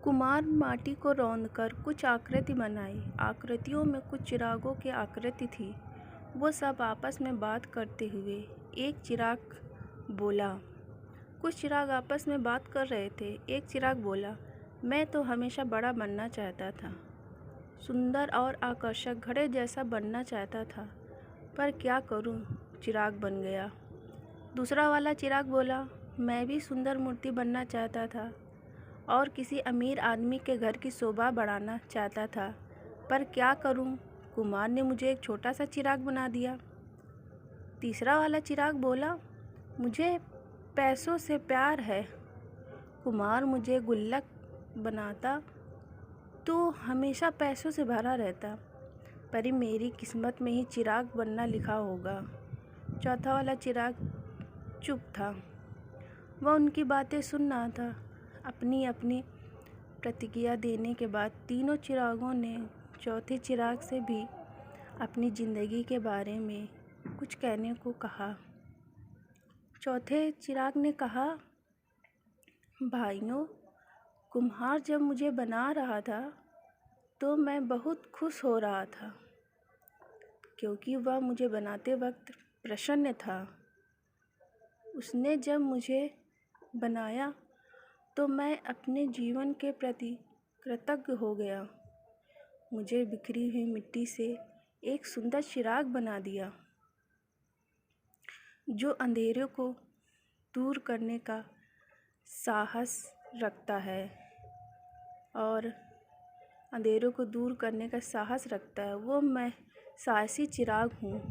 कुम्हार माटी को रौंदकर कुछ आकृति बनाई। आकृतियों में कुछ चिरागों की आकृति थी। वो सब आपस में बात करते हुए एक चिराग बोला। कुछ चिराग आपस में बात कर रहे थे। एक चिराग बोला, मैं तो हमेशा बड़ा बनना चाहता था, सुंदर और आकर्षक घड़े जैसा बनना चाहता था, पर क्या करूं, चिराग बन गया। दूसरा वाला चिराग बोला, मैं भी सुंदर मूर्ति बनना चाहता था और किसी अमीर आदमी के घर की शोभा बढ़ाना चाहता था, पर क्या करूं, कुम्हार ने मुझे एक छोटा सा चिराग बना दिया। तीसरा वाला चिराग बोला, मुझे पैसों से प्यार है। कुम्हार मुझे गुल्लक बनाता तो हमेशा पैसों से भरा रहता, पर मेरी किस्मत में ही चिराग बनना लिखा होगा। चौथा वाला चिराग चुप था। वह उनकी बातें सुन रहा था। अपनी अपनी प्रतिक्रिया देने के बाद तीनों चिरागों ने चौथे चिराग से भी अपनी ज़िंदगी के बारे में कुछ कहने को कहा। चौथे चिराग ने कहा, भाइयों, कुम्हार जब मुझे बना रहा था तो मैं बहुत खुश हो रहा था, क्योंकि वह मुझे बनाते वक्त प्रसन्न था। उसने जब मुझे बनाया तो मैं अपने जीवन के प्रति कृतज्ञ हो गया। मुझे बिखरी हुई मिट्टी से एक सुंदर चिराग बना दिया, जो अंधेरे को दूर करने का साहस रखता है वो मैं साहसी चिराग हूँ,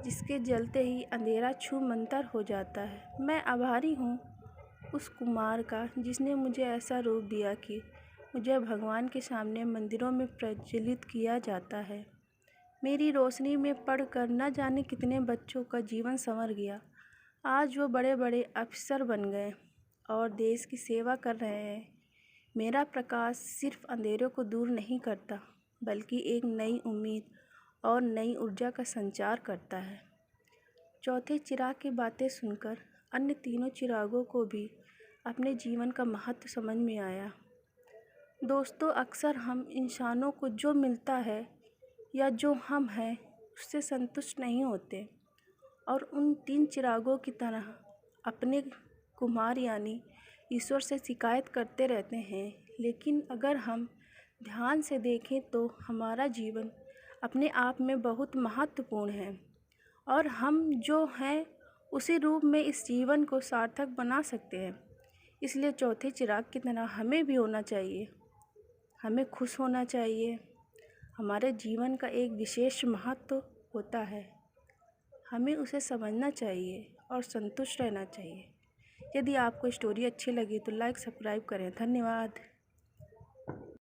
जिसके जलते ही अंधेरा छूमंतर हो जाता है। मैं आभारी हूँ उस कुम्हार का जिसने मुझे ऐसा रूप दिया कि मुझे भगवान के सामने मंदिरों में प्रज्वलित किया जाता है। मेरी रोशनी में पढ़कर न जाने कितने बच्चों का जीवन संवर गया। आज वो बड़े बड़े अफसर बन गए और देश की सेवा कर रहे हैं। मेरा प्रकाश सिर्फ अंधेरों को दूर नहीं करता, बल्कि एक नई उम्मीद और नई ऊर्जा का संचार करता है। चौथे चिराग की बातें सुनकर अन्य तीनों चिरागों को भी अपने जीवन का महत्व समझ में आया। दोस्तों, अक्सर हम इंसानों को जो मिलता है या जो हम हैं उससे संतुष्ट नहीं होते और उन तीन चिरागों की तरह अपने कुम्हार यानी ईश्वर से शिकायत करते रहते हैं। लेकिन अगर हम ध्यान से देखें तो हमारा जीवन अपने आप में बहुत महत्वपूर्ण है और हम जो हैं उसी रूप में इस जीवन को सार्थक बना सकते हैं। इसलिए चौथे चिराग की तरह हमें भी होना चाहिए। हमें खुश होना चाहिए। हमारे जीवन का एक विशेष महत्व होता है, हमें उसे समझना चाहिए और संतुष्ट रहना चाहिए। यदि आपको स्टोरी अच्छी लगी तो लाइक सब्सक्राइब करें। धन्यवाद।